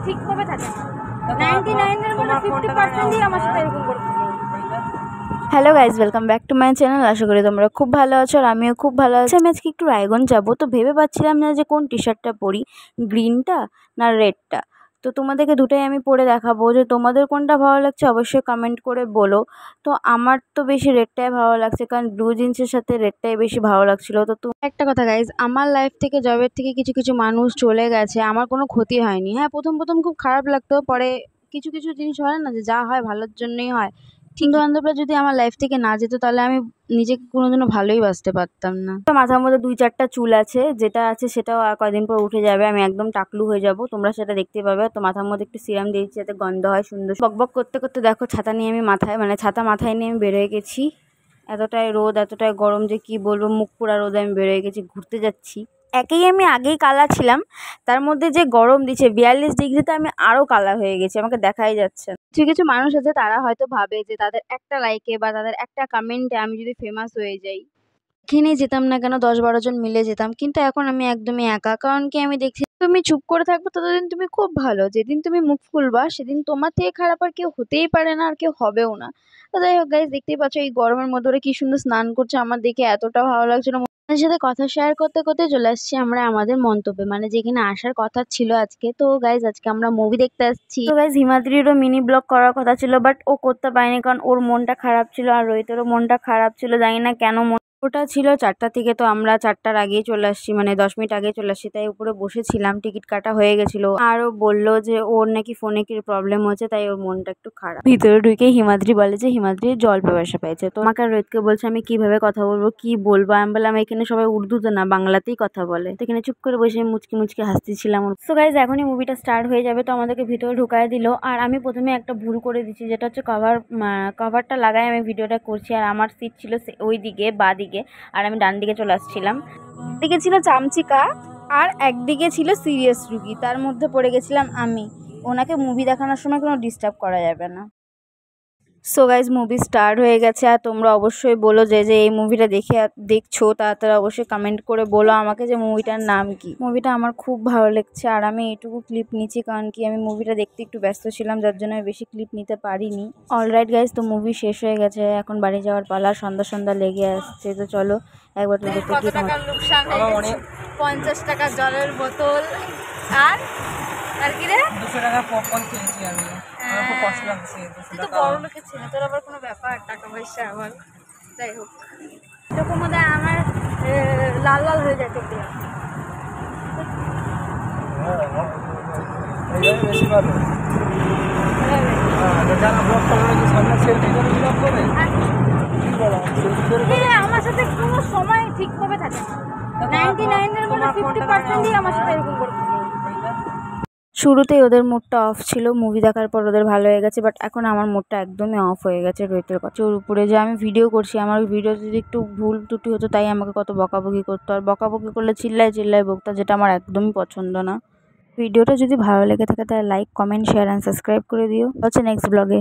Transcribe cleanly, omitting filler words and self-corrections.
ঠিকভাবে থাকে না। 99 এর মধ্যে 50%ই আমার সাথে এরকম করে। Hello guys, welcome back to my channel. আশা করি তোমরা খুব ভালো আছো আর আমিও খুব ভালো আছি। আমি আজকে একটু রায়গঞ্জ যাবো, তো ভেবে পাচ্ছিলাম না যে কোন টি শার্টটা পরি, গ্রিনটা না রেডটা। তো তোমাদেরকে দুটোই আমি পরে দেখাবো, যে তোমাদের কোনটা ভালো লাগছে অবশ্যই কমেন্ট করে বলো। তো আমার তো বেশি রেডটাই ভালো লাগছে, কারণ ব্লু জিন্সের সাথে রেডটাই বেশি ভালো লাগছিলো। তো একটা কথা গাইজ, আমার লাইফ থেকে জবের থেকে কিছু কিছু মানুষ চলে গেছে, আমার কোনো ক্ষতি হয়নি। হ্যাঁ, প্রথম খুব খারাপ লাগতো, পরে কিছু কিছু জিনিস হয় না যে যা হয় ভালোর জন্যই হয়। বন্ধু বান্ধবরা যদি আমার লাইফ থেকে না যেত তাহলে আমি নিজেকে কোনোদিনও ভালোই বাসতে পারতাম না। তো মাথার মধ্যে 2-4টা চুল আছে, যেটা আছে সেটাও আর কয়দিন পর উঠে যাবে, আমি একদম টাকলু হয়ে যাব, তোমরা সেটা দেখতে পাবে। তো মাথার মধ্যে একটু সিরাম দিয়েছি যাতে গন্ধ হয় সুন্দর। বকবক করতে করতে দেখো ছাতা নিয়ে আমি ছাতা মাথায় নিয়ে আমি বের হয়ে গেছি। এতটাই রোদ, এতটাই গরম যে কি বলবো, মুখ পুরা রোদে আমি বের হয়ে গেছি, ঘুরতে যাচ্ছি। আমি আগেই কালা ছিলাম, তার মধ্যে যে গরম দিচ্ছে 42 ডিগ্রিতে আমি আরও কালা হয়ে গেছি, আমাকে দেখাই যাচ্ছে না। কিছু কিছু মানুষ আছে তারা হয়তো ভাবে যে তাদের একটা লাইকে বা তাদের একটা কমেন্টে আমি যদি ফেমাস হয়ে যাই, এখানেই যেতাম না কেন 10-12 জন মিলে যেতাম, কিন্তু এখন আমি একদমই একা। কারণ কি, আমি দেখছি তুমি চুপ করে থাকবে ততদিন তুমি খুব ভালো, যেদিন তুমি মুখ খুলবা সেদিন তোমার থেকে খারাপ আর কেউ হতেই পারে না, আর কেউ হবেও না। তো যাই হোক গাইজ, দেখতেই পাচ্ছ এই গরমের মধ্যে ওরা কি সুন্দর স্নান করছে, আমার দেখে এতটা ভালো লাগছিল। আপনার সাথে কথা শেয়ার করতে করতে চলে আসছি আমরা আমাদের মন্তব্যে, মানে যেখানে আসার কথা ছিল আজকে। তো গাইজ, আজকে আমরা মুভি দেখতে আসছি। তো গাইজ, হিমাদ্রিরও মিনি ব্লগ করার কথা ছিল, বাট ও করতে পারেনি, কারণ ওর মনটা খারাপ ছিল আর রোহিতেরও মনটা খারাপ ছিল, জানি না কেন। ওটা ছিল 4টা থেকে, তো আমরা 4টার আগেই চলে আসছি, মানে 10 মিনিট আগে চলে আসছি। তাই উপরে বসেছিলাম, টিকিট কাটা হয়ে গেছিলো। আর ও বললো যে ওর নাকি ফোনে কি প্রবলেম হচ্ছে, তাই ওর মনটা একটু খারাপ। ভিতরে ঢুকে হিমাদ্রি বলে যে হিমাদ্রির জল পিপাসা পেয়েছে। তো আমাকে রোহিতকে বলছে আমি কিভাবে কথা বলবো, কি বলবো। আমি বললাম এখানে সবাই উর্দুতে না বাংলাতেই কথা বলে। তো এখানে চুপ করে বসে মুচকি মুচকি হাসতেছিলাম। তো গাইজ, এখনই মুভিটা স্টার্ট হয়ে যাবে, তো আমাদেরকে ভিতরে ঢুকায় দিল। আর আমি প্রথমে একটা ভুল করে দিচ্ছি, যেটা হচ্ছে কভারটা লাগাই আমি ভিডিওটা করছি, আর আমার সিট ছিল ওই দিকে বা দিকে, আর আমি ডান দিকে চলে আসছিলাম। দিকে ছিল চামচিকা আর একদিকে ছিল সিরিয়াস রুগী, তার মধ্যে পড়ে গেছিলাম আমি। ওনাকে মুভি দেখানোর সময় কোনো ডিস্টার্ব করা যাবে না। সো গাইজ, মুভি স্টার্ট হয়ে গেছে, আর তোমরা অবশ্যই বলো যে এই মুভিটা দেখছো তারা অবশ্যই কমেন্ট করে বলো আমাকে যে মুভিটার নাম কি। মুভিটা আমার খুব ভালো লেগেছে, আর আমি এইটুকু ক্লিপ নিচ্ছি কারণ কি আমি মুভিটা দেখতে একটু ব্যস্ত ছিলাম, যার জন্য আমি বেশি ক্লিপ নিতে পারিনি। অলরাইট গাইজ, তো মুভি শেষ হয়ে গেছে, এখন বাড়ি যাওয়ার পালা, সন্ধ্যা লেগে আসছে। তো চলো একবার তো দেখতে কি 50 টাকা জলের বোতল আর কি রে 200 টাকা পপকর্ন খেয়েছি আমি। খুব কষ্ট লাগছে, তো বড় লোকের ছেলে, তোর আবার কোনো ব্যাপার টাকা পয়সা আবার। যাই হোক, এরকম মধ্যে আমার লাল লাল হয়ে যায় চোখে। বেশি ভালো আমার সাথে কোনো সময় ঠিকভাবে থাকে না। 99 এর মধ্যে 50%ই আমার সাথে এরকম করে। শুরুতেই ওদের মুডটা অফ ছিল, মুভি দেখার পর ওদের ভালো হয়ে গেছে, বাট এখন আমার মুডটা একদমই অফ হয়ে গেছে রোহিতের কাছে। ওর উপরে যে আমি ভিডিও করছি, আমার ভিডিও যদি একটু ভুল ত্রুটি হতো তাই আমাকে কত বকাবকি করতো, আর বকাবকি করলে চিল্লায় বকতো, যেটা আমার একদমই পছন্দ না। ভিডিওটা যদি ভালো লেগে থাকে তাহলে like, comment, share and subscribe করে দিও। হচ্ছে নেক্সট ব্লগে।